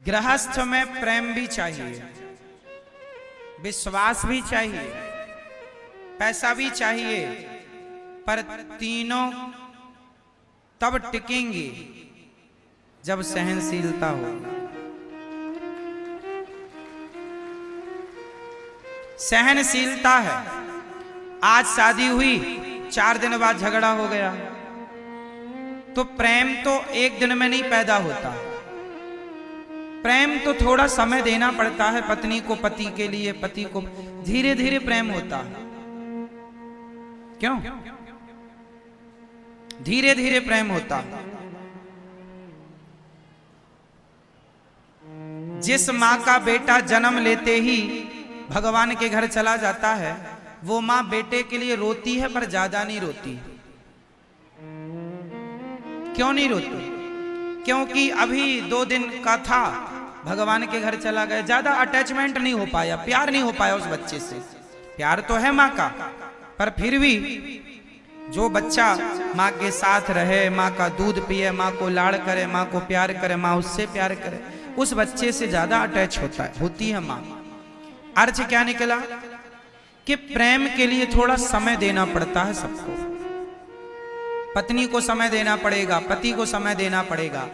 गृहस्थ में प्रेम भी चाहिए, विश्वास भी चाहिए, पैसा भी चाहिए, पर तीनों तब टिकेंगे जब सहनशीलता हो। सहनशीलता है। आज शादी हुई, 4 दिन बाद झगड़ा हो गया, तो प्रेम तो एक दिन में नहीं पैदा होता। प्रेम तो थोड़ा समय देना पड़ता है, पत्नी को पति के लिए, पति को धीरे धीरे प्रेम होता है। क्यों? धीरे धीरे प्रेम होता है। जिस मां का बेटा जन्म लेते ही भगवान के घर चला जाता है, वो मां बेटे के लिए रोती है, पर ज्यादा नहीं रोती। क्यों नहीं रोती? क्योंकि अभी 2 दिन का था, भगवान के घर चला गया, ज्यादा अटैचमेंट नहीं हो पाया, प्यार नहीं हो पाया उस बच्चे से। प्यार तो है माँ का, पर फिर भी जो बच्चा माँ के साथ रहे, माँ का दूध पिए, माँ को लाड़ करे, माँ को प्यार करे, माँ उससे प्यार करे, उस बच्चे से ज्यादा अटैच होती है माँ। अर्थ क्या निकला कि प्रेम के लिए थोड़ा समय देना पड़ता है सबको। पत्नी को समय देना पड़ेगा, पति को समय देना पड़ेगा।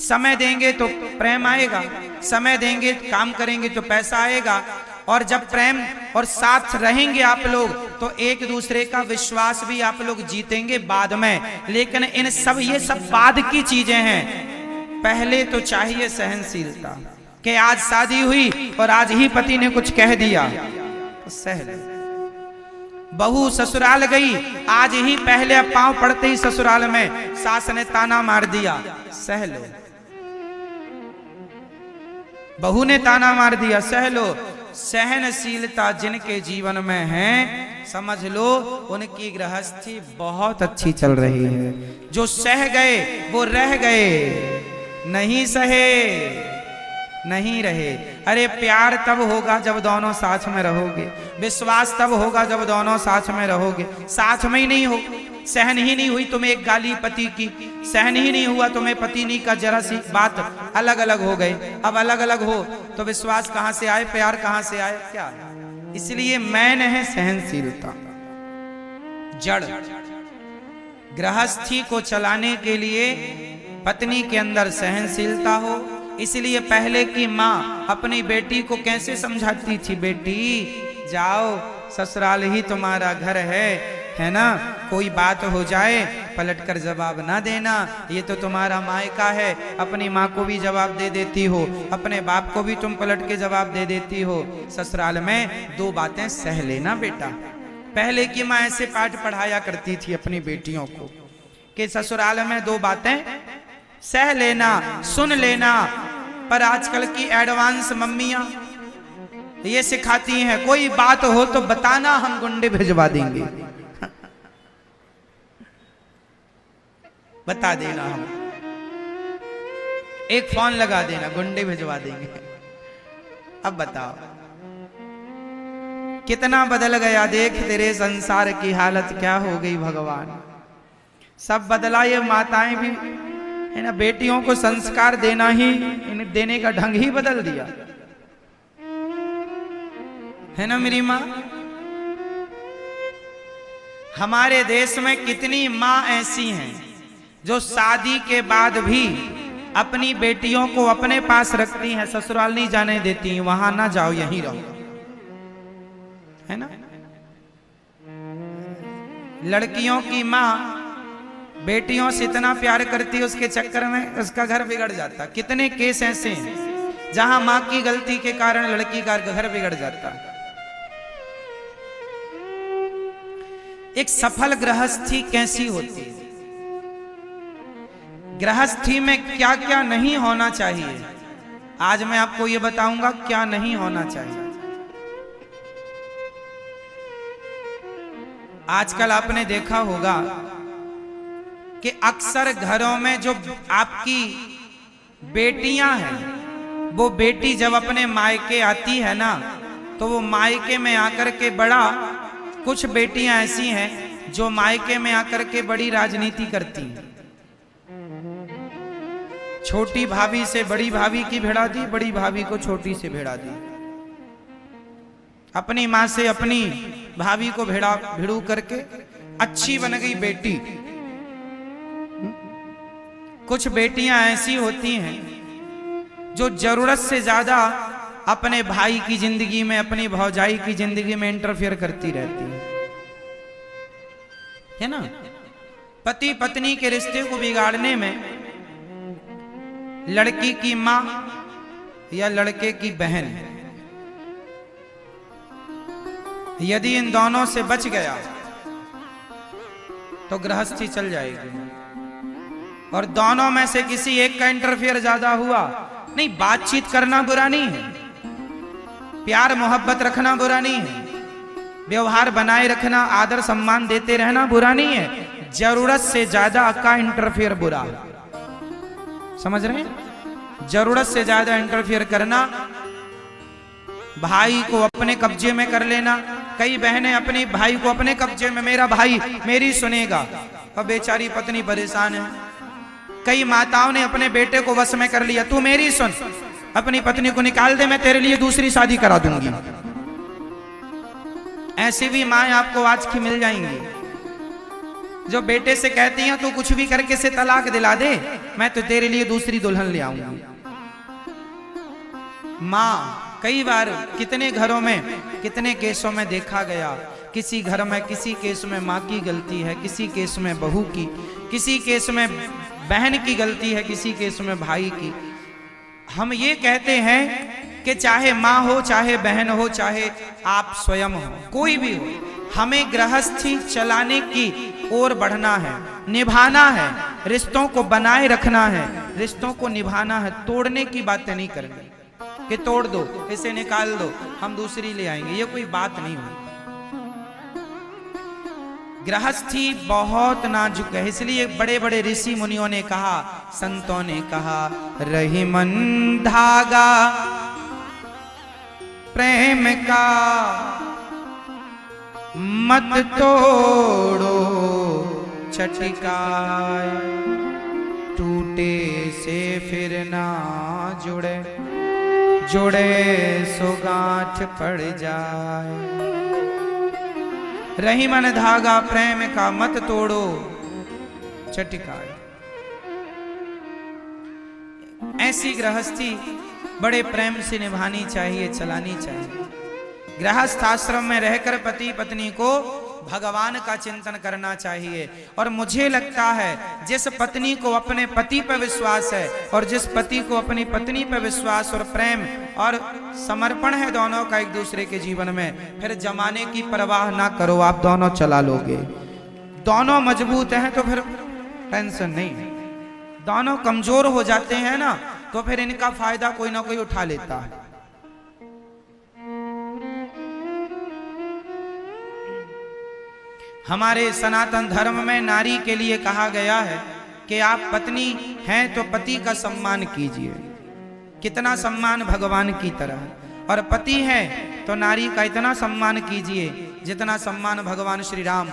समय देंगे तो प्रेम आएगा, समय देंगे, काम करेंगे तो पैसा आएगा। और जब प्रेम और साथ रहेंगे आप लोग, तो एक दूसरे का विश्वास भी आप लोग जीतेंगे बाद में। लेकिन ये सब बाद की चीजें हैं। पहले तो चाहिए सहनशीलता, कि आज शादी हुई और आज ही पति ने कुछ कह दिया तो सह ले। बहू ससुराल गई, आज ही पहले पांव पड़ते ही ससुराल में सास ने ताना मार दिया, सह लो। बहू ने ताना मार दिया, सह लो। सहनशीलता जिनके जीवन में है, समझ लो उनकी गृहस्थी बहुत अच्छी चल रही है। जो सह गए वो रह गए, नहीं सहे नहीं रहे। अरे प्यार तब होगा जब दोनों साथ में रहोगे, विश्वास तब होगा जब दोनों साथ में रहोगे। साथ में ही नहीं हो, सहन ही नहीं हुई तुम्हें एक गाली पति की, सहन ही नहीं हुआ तुम्हें पत्नी का जरा सी बात, अलग अलग हो गए। अब अलग अलग हो तो विश्वास कहां से आए, प्यार कहां से आए? क्या? इसलिए मैन है सहनशीलता। जड़ गृहस्थी को चलाने के लिए पत्नी के अंदर सहनशीलता हो। इसलिए पहले की माँ अपनी बेटी को कैसे समझाती थी, बेटी जाओ ससुराल ही तुम्हारा घर है ना, कोई बात हो जाए पलटकर जवाब ना देना, ये तो तुम्हारा मायका है। अपनी माँ को भी जवाब दे देती हो, अपने बाप को भी तुम पलट के जवाब दे देती हो। ससुराल में 2 बातें सह लेना बेटा। पहले की माँ ऐसे पाठ पढ़ाया करती थी अपनी बेटियों को कि ससुराल में 2 बातें सह लेना, सुन लेना। पर आजकल की एडवांस मम्मियां ये सिखाती हैं, कोई बात हो तो बताना, हम गुंडे भिजवा देंगे। बता देना, हम एक फोन लगा देना, गुंडे भिजवा देंगे। अब बताओ कितना बदल गया, देख तेरे संसार की हालत क्या हो गई भगवान। सब बदला, ये माताएं भी है ना, बेटियों को संस्कार देना ही, इन्हें देने का ढंग ही बदल दिया है ना मेरी माँ। हमारे देश में कितनी माँ ऐसी हैं जो शादी के बाद भी अपनी बेटियों को अपने पास रखती हैं, ससुराल नहीं जाने देती, वहां ना जाओ यहीं रहो, है ना। लड़कियों की माँ बेटियों से इतना प्यार करती है, उसके चक्कर में उसका घर बिगड़ जाता। कितने केस ऐसे हैं जहां मां की गलती के कारण लड़की का घर बिगड़ जाता। एक सफल गृहस्थी कैसी होती है? गृहस्थी में क्या क्या नहीं होना चाहिए, आज मैं आपको यह बताऊंगा क्या नहीं होना चाहिए। आजकल आपने देखा होगा कि अक्सर घरों में जो आपकी बेटियां हैं, वो बेटी जब अपने मायके आती है ना, तो वो मायके में आकर के बड़ा, कुछ बेटियां ऐसी हैं जो मायके में आकर के बड़ी राजनीति करती हैं। छोटी भाभी से बड़ी भाभी की भिड़ा दी, बड़ी भाभी को छोटी से भिड़ा दी। अपनी माँ से अपनी भाभी को भिड़ू करके अच्छी बन गई बेटी। कुछ बेटियां ऐसी होती हैं जो जरूरत से ज्यादा अपने भाई की जिंदगी में, अपनी भौजाई की जिंदगी में इंटरफेयर करती रहती है ना। पति पत्नी के रिश्ते को बिगाड़ने में लड़की की मां या लड़के की बहन, यदि इन दोनों से बच गया तो गृहस्थी चल जाएगी। और दोनों में से किसी एक का इंटरफेयर ज्यादा हुआ, नहीं, बातचीत करना बुरा नहीं है, प्यार मोहब्बत रखना बुरा नहीं है, व्यवहार बनाए रखना, आदर सम्मान देते रहना बुरा नहीं है। जरूरत से ज्यादा का इंटरफेयर बुरा है। समझ रहे हैं? जरूरत से ज्यादा इंटरफेयर करना, भाई को अपने कब्जे में कर लेना। कई बहनें अपने भाई को अपने कब्जे में, मेरा भाई मेरी सुनेगा, और बेचारी पत्नी परेशान है। कई माताओं ने अपने बेटे को वश में कर लिया, तू मेरी सुन, अपनी पत्नी को निकाल दे, मैं तेरे लिए दूसरी शादी करा दूंगी। ऐसी भी माएं आपको आज की मिल जाएंगी जो बेटे से कहती हैं तू कुछ भी करके से तलाक दिला दे, मैं तो तेरे लिए दूसरी दुल्हन ले आऊंगी। मां, कई बार कितने घरों में, कितने केसों में देखा गया, किसी घर में किसी केस में मां की गलती है, किसी केस में बहू की, किसी केस में बहन की गलती है, किसी केस में भाई की। हम ये कहते हैं कि चाहे मां हो, चाहे बहन हो, चाहे आप स्वयं हो, कोई भी हो, हमें गृहस्थी चलाने की ओर बढ़ना है, निभाना है, रिश्तों को बनाए रखना है, रिश्तों को निभाना है। तोड़ने की बातें नहीं करनी कि तोड़ दो, इसे निकाल दो, हम दूसरी ले आएंगे, ये कोई बात नहीं हुई। गृहस्थी बहुत नाजुक है, इसलिए बड़े बड़े ऋषि मुनियों ने कहा, संतों ने कहा, रही मन धागा प्रेम का मत तोड़ो छटकाए, टूटे से फिर ना जुड़े, जुड़े सो गांठ पड़ जाए। रही मन धागा प्रेम का मत तोड़ो छटकाए। ऐसी गृहस्थी बड़े प्रेम से निभानी चाहिए, चलानी चाहिए। गृहस्थ आश्रम में रहकर पति पत्नी को भगवान का चिंतन करना चाहिए। और मुझे लगता है जिस पत्नी को अपने पति पर विश्वास है और जिस पति को अपनी पत्नी पर विश्वास और प्रेम और समर्पण है दोनों का एक दूसरे के जीवन में, फिर जमाने की परवाह ना करो, आप दोनों चला लोगे। दोनों मजबूत हैं तो फिर टेंशन नहीं है। दोनों कमजोर हो जाते हैं ना तो फिर इनका फायदा कोई ना कोई उठा लेता है। हमारे सनातन धर्म में नारी के लिए कहा गया है कि आप पत्नी हैं तो पति का सम्मान कीजिए। कितना सम्मान भगवान की तरह, और पति है तो नारी का इतना सम्मान कीजिए जितना सम्मान भगवान श्री राम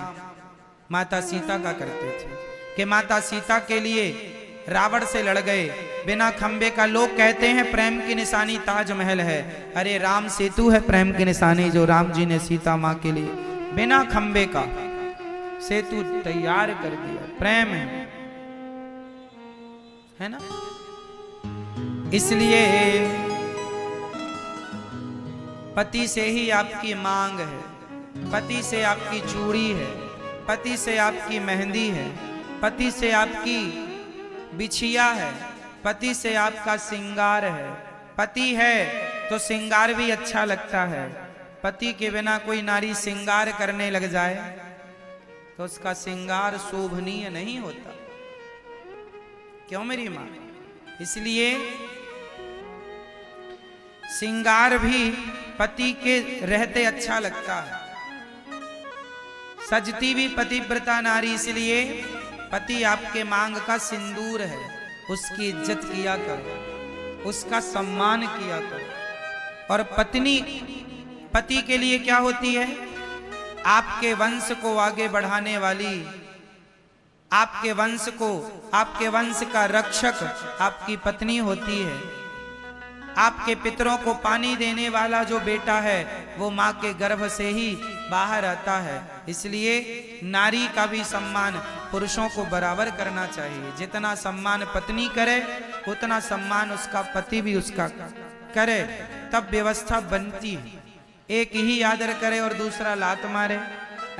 माता सीता का करते थे। कि माता सीता के लिए रावण से लड़ गए बिना खंबे का। लोग कहते हैं प्रेम की निशानी ताजमहल है, अरे राम सेतु है प्रेम की निशानी, जो राम जी ने सीता माँ के लिए बिना खंबे का सेतु तैयार कर दिया। प्रेम है ना। इसलिए पति से ही आपकी मांग है, पति से आपकी चूड़ी है, पति से आपकी मेहंदी है, पति से आपकी बिछिया है, पति से आपका श्रृंगार है। पति है तो श्रृंगार भी अच्छा लगता है। पति के बिना कोई नारी श्रृंगार करने लग जाए तो उसका श्रृंगार शोभनीय नहीं होता। क्यों मेरी मां? इसलिए श्रृंगार भी पति के रहते अच्छा लगता है। सजती भी पतिव्रता नारी, इसलिए पति आपके मांग का सिंदूर है। उसकी इज्जत किया करो, उसका सम्मान किया करो। और पत्नी पति के लिए क्या होती है? आपके वंश को आगे बढ़ाने वाली आपके वंश को, आपके वंश का रक्षक आपकी पत्नी होती है। आपके पितरों को पानी देने वाला जो बेटा है वो माँ के गर्भ से ही बाहर आता है। इसलिए नारी का भी सम्मान पुरुषों को बराबर करना चाहिए। जितना सम्मान पत्नी करे उतना सम्मान उसका पति भी उसका करे, तब व्यवस्था बनती है। एक ही आदर करे और दूसरा लात मारे,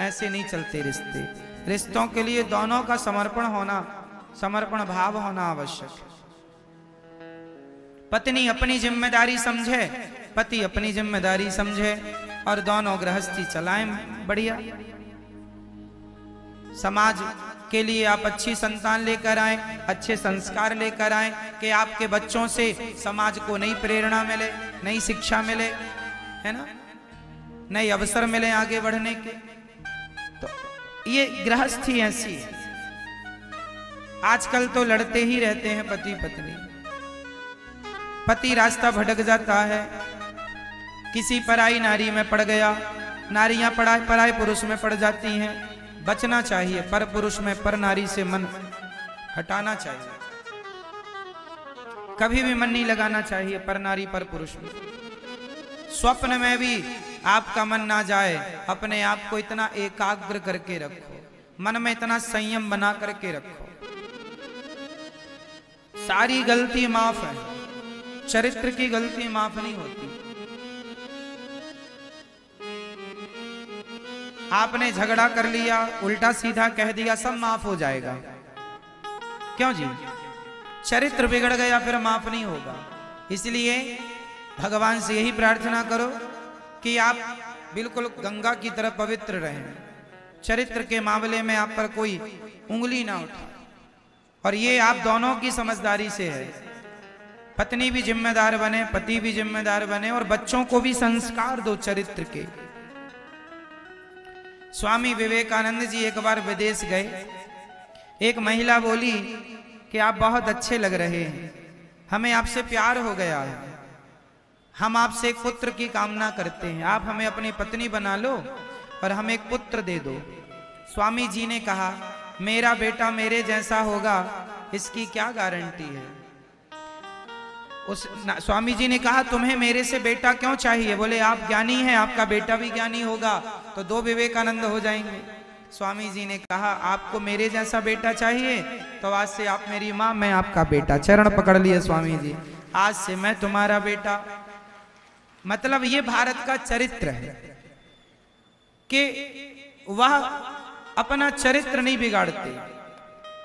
ऐसे नहीं चलते रिश्ते। रिश्तों के लिए दोनों का समर्पण भाव होना आवश्यक है। पत्नी अपनी जिम्मेदारी समझे, पति अपनी जिम्मेदारी समझे और दोनों गृहस्थी चलाएं बढ़िया। समाज के लिए आप अच्छी संतान लेकर आए, अच्छे संस्कार लेकर आए कि आपके बच्चों से समाज को नई प्रेरणा मिले, नई शिक्षा मिले, है ना, नए अवसर मिले आगे बढ़ने के। तो ये गृहस्थी ऐसी है। आजकल तो लड़ते ही रहते हैं पति पत्नी। पति रास्ता भटक जाता है, किसी पराई नारी में पड़ गया, नारियां पराए पुरुष में पड़ जाती हैं। बचना चाहिए, पर पुरुष में पर नारी से मन हटाना चाहिए। कभी भी मन नहीं लगाना चाहिए पर नारी पर पुरुष में। स्वप्न में भी आपका मन ना जाए। अपने आप को इतना एकाग्र करके रखो, मन में इतना संयम बना करके रखो। सारी गलती माफ है, चरित्र की गलती माफ नहीं होती। आपने झगड़ा कर लिया, उल्टा सीधा कह दिया, सब माफ हो जाएगा। क्यों जी? चरित्र बिगड़ गया फिर माफ नहीं होगा। इसलिए भगवान से यही प्रार्थना करो कि आप बिल्कुल गंगा की तरह पवित्र रहें, चरित्र के मामले में आप पर कोई उंगली ना उठाए। और ये आप दोनों की समझदारी से है। पत्नी भी जिम्मेदार बने, पति भी जिम्मेदार बने और बच्चों को भी संस्कार दो चरित्र के। स्वामी विवेकानंद जी एक बार विदेश गए। एक महिला बोली कि आप बहुत अच्छे लग रहे हैं, हमें आपसे प्यार हो गया है, हम आपसे एक पुत्र की कामना करते हैं, आप हमें अपनी पत्नी बना लो और हमें एक पुत्र दे दो। स्वामी जी ने कहा, मेरा बेटा मेरे जैसा होगा इसकी क्या गारंटी है? स्वामी जी ने कहा, तुम्हें मेरे से बेटा क्यों चाहिए? बोले, आप ज्ञानी हैं, आपका बेटा भी ज्ञानी होगा तो दो विवेकानंद हो जाएंगे। स्वामी जी ने कहा, आपको मेरे जैसा बेटा चाहिए तो आज से आप मेरी माँ, मैं आपका बेटा। चरण पकड़ लिए स्वामी जी, आज से मैं तुम्हारा बेटा। मतलब ये भारत का चरित्र है कि वह अपना चरित्र नहीं बिगाड़ते,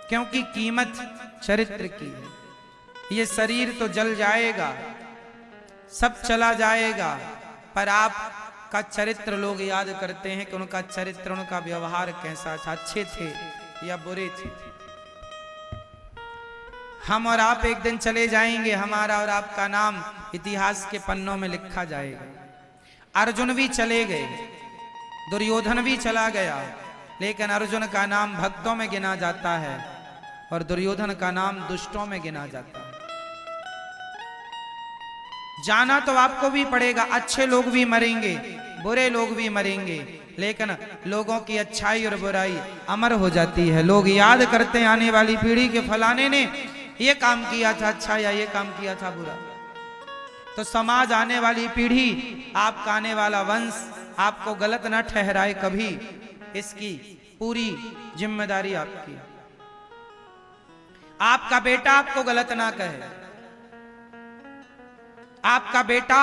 क्योंकि कीमत चरित्र की है। ये शरीर तो जल जाएगा, सब चला जाएगा, पर आपका चरित्र लोग याद करते हैं कि उनका चरित्र, उनका व्यवहार कैसा था, अच्छे थे या बुरे थे। हम और आप एक दिन चले जाएंगे, हमारा और आपका नाम इतिहास के पन्नों में लिखा जाएगा। अर्जुन भी चले गए, दुर्योधन भी चला गया, लेकिन अर्जुन का नाम भक्तों में गिना जाता है और दुर्योधन का नाम दुष्टों में गिना जाता है। जाना तो आपको भी पड़ेगा, अच्छे लोग भी मरेंगे, बुरे लोग भी मरेंगे, लेकिन लोगों की अच्छाई और बुराई अमर हो जाती है। लोग याद करते हैं आने वाली पीढ़ी के फलाने ने ये काम किया था अच्छा या ये काम किया था बुरा। तो समाज, आने वाली पीढ़ी, आपका आने वाला वंश आपको गलत ना ठहराए कभी, इसकी पूरी जिम्मेदारी आपकी। आपका बेटा आपको गलत ना कहे। आपका बेटा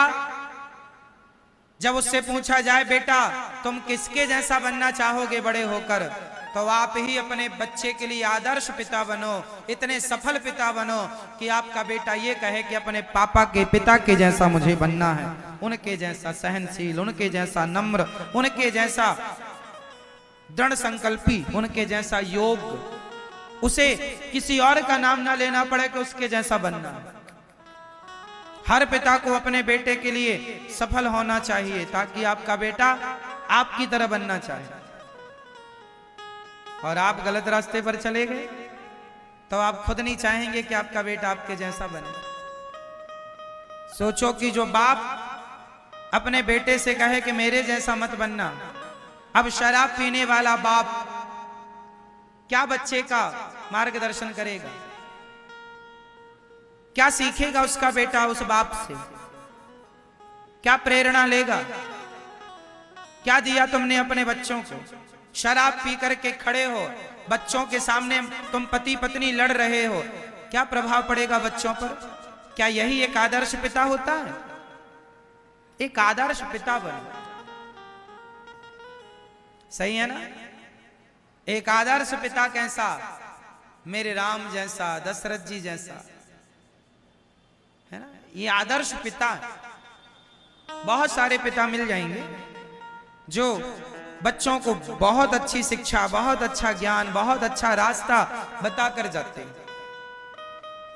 जब उससे पूछा जाए, बेटा तुम किसके जैसा बनना चाहोगे बड़े होकर, तो आप ही अपने बच्चे के लिए आदर्श पिता बनो, इतने सफल पिता बनो कि आपका बेटा ये कहे कि अपने पापा के पिता के जैसा मुझे बनना है, उनके जैसा सहनशील, उनके जैसा नम्र, उनके जैसा दृढ़ संकल्पी, उनके जैसा योग्य। उसे किसी और का नाम ना लेना पड़े कि उसके जैसा बनना। हर पिता को अपने बेटे के लिए सफल होना चाहिए, ताकि आपका बेटा आपकी तरह बनना चाहे। और आप गलत रास्ते पर चले गए तो आप खुद नहीं चाहेंगे कि आपका बेटा आपके जैसा बने। सोचो कि जो बाप अपने बेटे से कहे कि मेरे जैसा मत बनना, अब शराब पीने वाला बाप क्या बच्चे का मार्गदर्शन करेगा? क्या सीखेगा उसका बेटा उस बाप से? क्या प्रेरणा लेगा? क्या दिया तुमने अपने बच्चों को? शराब पी करके खड़े हो, बच्चों के सामने तुम पति पत्नी लड़ रहे हो, क्या प्रभाव पड़ेगा बच्चों पर? क्या यही एक आदर्श पिता होता है? एक आदर्श पिता बनो, सही है ना? एक आदर्श पिता कैसा? मेरे राम जैसा, दशरथ जी जैसा, है ना? ये आदर्श पिता। बहुत सारे पिता मिल जाएंगे जो बच्चों को बहुत अच्छी शिक्षा, बहुत अच्छा ज्ञान, बहुत अच्छा रास्ता बता कर जाते हैं।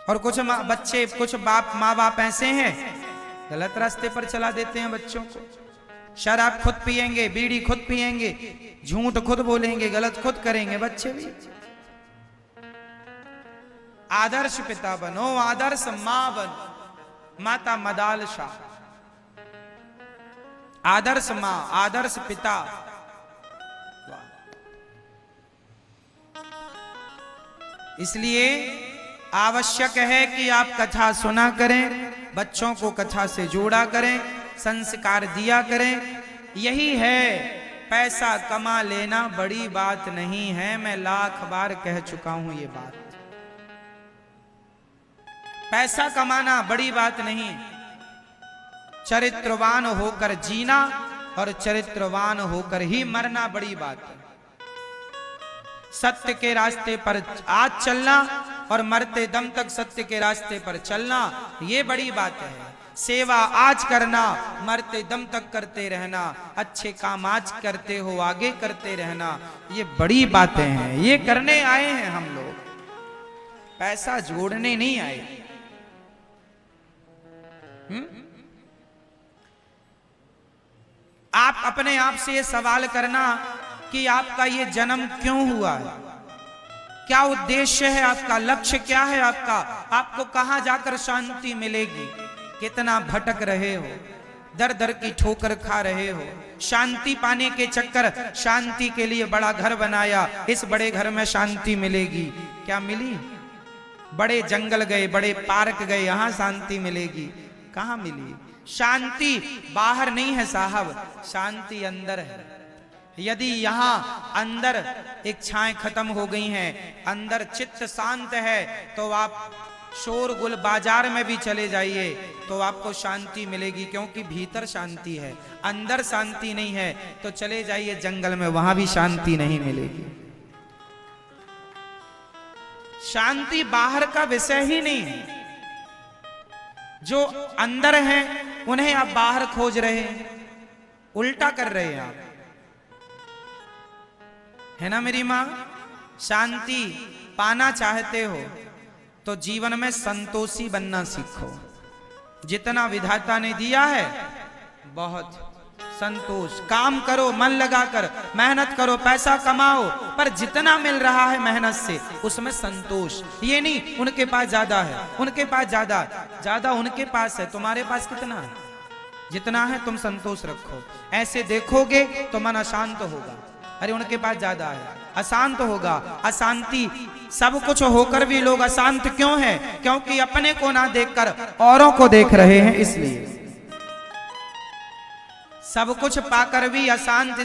और कुछ बच्चे, कुछ माँ बाप ऐसे हैं गलत रास्ते पर चला देते हैं बच्चों को। शराब खुद पिएंगे, बीड़ी खुद पिएंगे, झूठ खुद बोलेंगे, गलत खुद करेंगे बच्चे भी। आदर्श पिता बनो, आदर्श मां बनो। माता मदाल शाह, आदर्श मां, आदर्श पिता। इसलिए आवश्यक है कि आप कथा सुना करें, बच्चों को कथा से जोड़ा करें, संस्कार दिया करें। यही है, पैसा कमा लेना बड़ी बात नहीं है। मैं लाख बार कह चुका हूं ये बात। पैसा कमाना बड़ी बात नहीं, चरित्रवान होकर जीना और चरित्रवान होकर ही मरना बड़ी बात है। सत्य के रास्ते पर आज चलना और मरते दम तक सत्य के रास्ते पर चलना, ये बड़ी बात है। सेवा आज करना, मरते दम तक करते रहना, अच्छे काम आज करते हो आगे करते रहना, ये बड़ी बातें हैं। ये करने आए हैं हम लोग, पैसा जोड़ने नहीं आए। आप अपने आप से ये सवाल करना कि आपका ये जन्म क्यों हुआ है, क्या उद्देश्य है आपका, लक्ष्य क्या है आपका, आपको कहां जाकर शांति मिलेगी। कितना भटक रहे हो, दर दर की ठोकर खा रहे हो। शांति पाने के चक्कर, शांति के लिए बड़ा घर बनाया, इस बड़े घर में शांति मिलेगी, क्या मिली? बड़े जंगल गए, बड़े पार्क गए, यहां शांति मिलेगी, कहां मिली? शांति बाहर नहीं है साहब, शांति अंदर है। यदि यहां अंदर इच्छाएं खत्म हो गई हैं, अंदर चित्त शांत है, तो आप शोरगुल बाजार में भी चले जाइए तो आपको शांति मिलेगी, क्योंकि भीतर शांति है। अंदर शांति नहीं है तो चले जाइए जंगल में, वहां भी शांति नहीं मिलेगी। शांति बाहर का विषय ही नहीं है। जो अंदर हैं उन्हें आप बाहर खोज रहे हैं, उल्टा कर रहे हैं आप, है ना मेरी मां? शांति पाना चाहते हो तो जीवन में संतोषी बनना सीखो। जितना विधाता ने दिया है बहुत संतोष, काम करो, मन लगाकर मेहनत करो, पैसा कमाओ, पर जितना मिल रहा है मेहनत से उसमें संतोष। ये नहीं उनके पास ज्यादा है, उनके पास ज्यादा उनके पास है, तुम्हारे पास कितना है? जितना है तुम संतोष रखो। ऐसे देखोगे तो मन अशांत होगा। अरे उनके पास ज्यादा है, अशांत होगा। अशांति, सब कुछ होकर भी लोग अशांत क्यों हैं? क्योंकि अपने को ना देखकर औरों को देख रहे हैं। इसलिए सब कुछ पाकर भी अशांत